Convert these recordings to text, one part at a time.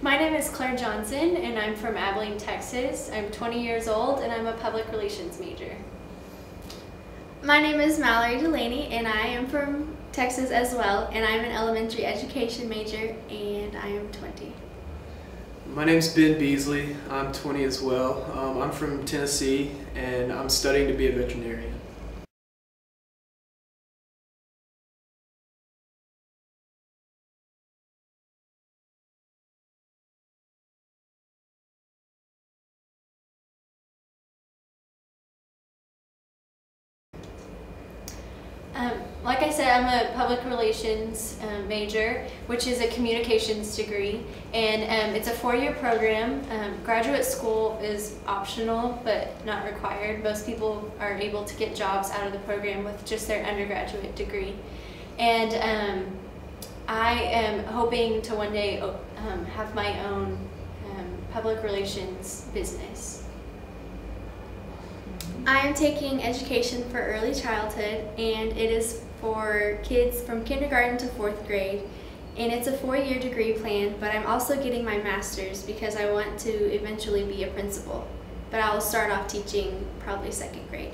My name is Claire Johnson, and I'm from Abilene, Texas. I'm 20 years old, and I'm a public relations major. My name is Mallory Delaney, and I am from Texas as well, and I'm an elementary education major, and I am 20. My name's Beasley. I'm 20 as well. I'm from Tennessee, and I'm studying to be a veterinarian. Like I said, I'm a public relations major, which is a communications degree, and it's a 4-year program. Graduate school is optional, but not required. Most people are able to get jobs out of the program with just their undergraduate degree. And I am hoping to one day have my own public relations business. I am taking education for early childhood, and it is for kids from kindergarten to 4th grade, and it's a 4-year degree plan, but I'm also getting my master's because I want to eventually be a principal, but I will start off teaching probably 2nd grade.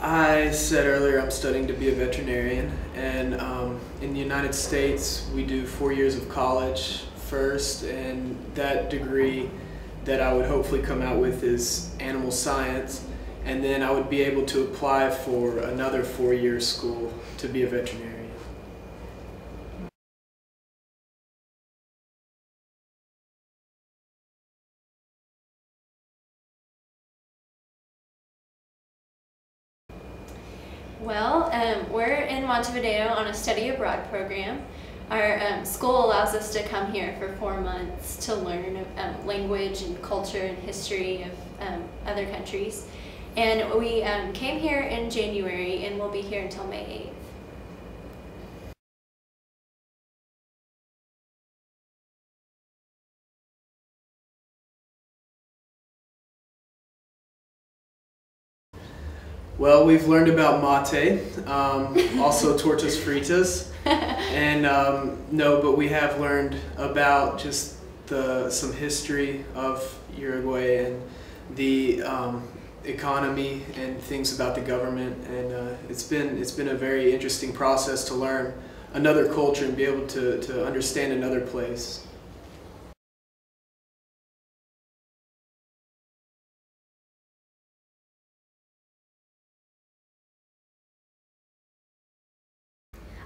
I said earlier I'm studying to be a veterinarian, and in the United States we do 4 years of college first, and that degree that I would hopefully come out with is animal science, and then I would be able to apply for another 4-year school to be a veterinarian. Well, we're in Montevideo on a study abroad program. Our school allows us to come here for 4 months to learn language and culture and history of other countries. And we came here in January, and we'll be here until May 8th. Well, we've learned about mate, also tortas fritas, and no, but we have learned about just some history of Uruguay and the economy and things about the government, and it's been a very interesting process to learn another culture and be able to understand another place.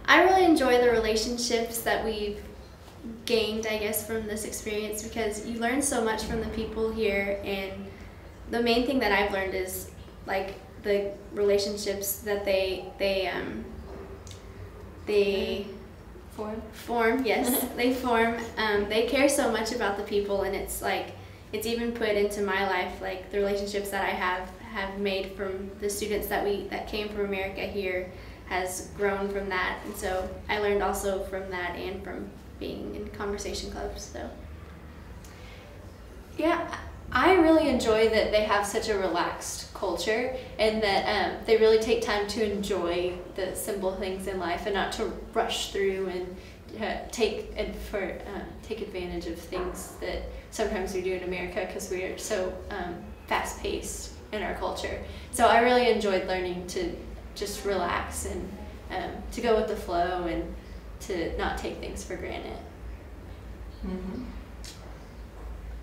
I really enjoy the relationships that we've gained, I guess, from this experience, because you learn so much from the people here, and the main thing that I've learned is like the relationships that they form. Yes, they form. They care so much about the people, and it's even put into my life, like the relationships that I have made from the students that came from America here has grown from that, and so I learned also from that and from being in conversation clubs. So Yeah, I really enjoy that they have such a relaxed culture, and that they really take time to enjoy the simple things in life and not to rush through and take advantage of things that sometimes we do in America because we are so fast-paced in our culture. So I really enjoyed learning to just relax and to go with the flow and to not take things for granted. Mm-hmm.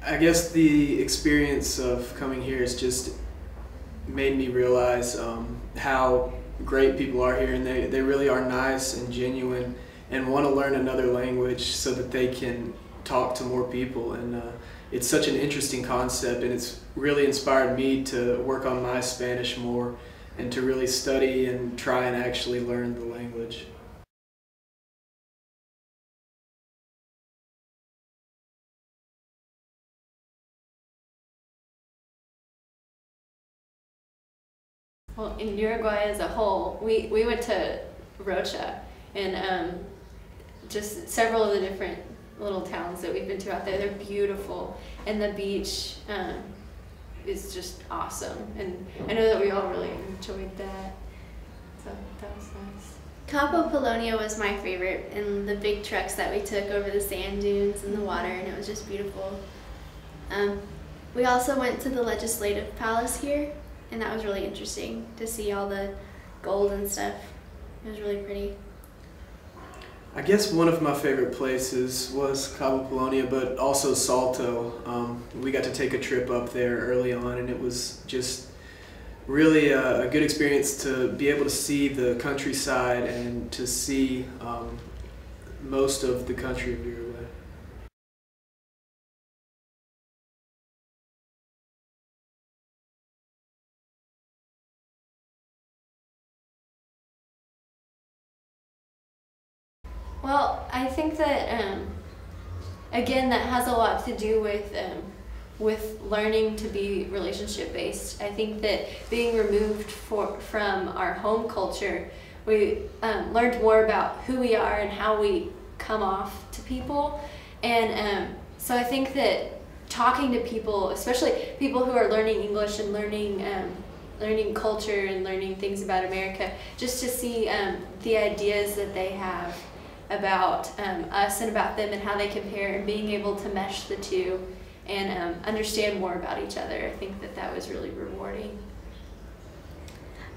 I guess the experience of coming here has just made me realize how great people are here, and they really are nice and genuine and want to learn another language so that they can talk to more people, and it's such an interesting concept, and it's really inspired me to work on my Spanish more and to really study and try and actually learn the language. Well, in Uruguay as a whole, we went to Rocha, and just several of the different little towns that we've been to out there, they're beautiful, and the beach is just awesome, and I know that we all really enjoyed that, so that was nice. Capo Polonia was my favorite, and the big trucks that we took over the sand dunes and the water, and it was just beautiful. We also went to the Legislative Palace here, and that was really interesting to see all the gold and stuff. It was really pretty. I guess one of my favorite places was Cabo Polonio, but also Salto. We got to take a trip up there early on, and it was just really a good experience to be able to see the countryside and to see most of the country of Uruguay. Well, I think that again, that has a lot to do with learning to be relationship based. I think that being removed from our home culture, we learned more about who we are and how we come off to people, and so I think that talking to people, especially people who are learning English and learning culture and learning things about America, just to see the ideas that they have about us and about them and how they compare, and being able to mesh the two and understand more about each other. I think that was really rewarding.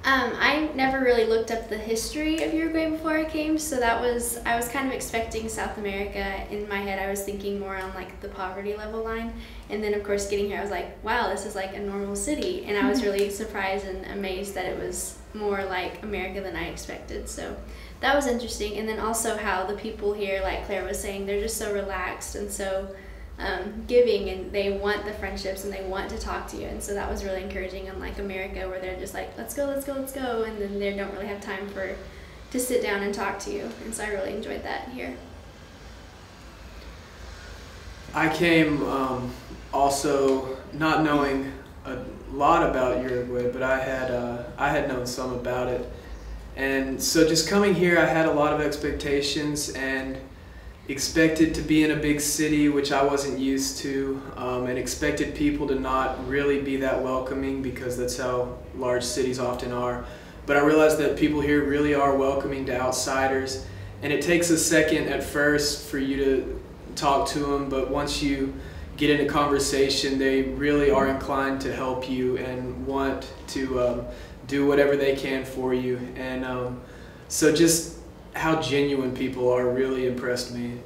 I never really looked up the history of Uruguay before I came, so I was kind of expecting South America. In my head, I was thinking more on like the poverty level line, and then of course getting here I was like, wow, this is like a normal city, and I was really surprised and amazed that it was more like America than I expected. So that was interesting. And then also how the people here, like Claire was saying, they're just so relaxed and so giving, and they want the friendships and they want to talk to you, and so that was really encouraging, unlike America where they're just like, let's go, and then they don't really have time to sit down and talk to you, and so I really enjoyed that here. I came also not knowing a lot about Uruguay, but I had known some about it, and so just coming here I had a lot of expectations and expected to be in a big city, which I wasn't used to, and expected people to not really be that welcoming, because that's how large cities often are. But I realized that people here really are welcoming to outsiders, and it takes a second at first for you to talk to them, but once you get into conversation, they really are inclined to help you and want to do whatever they can for you. And so just how genuine people are really impressed me.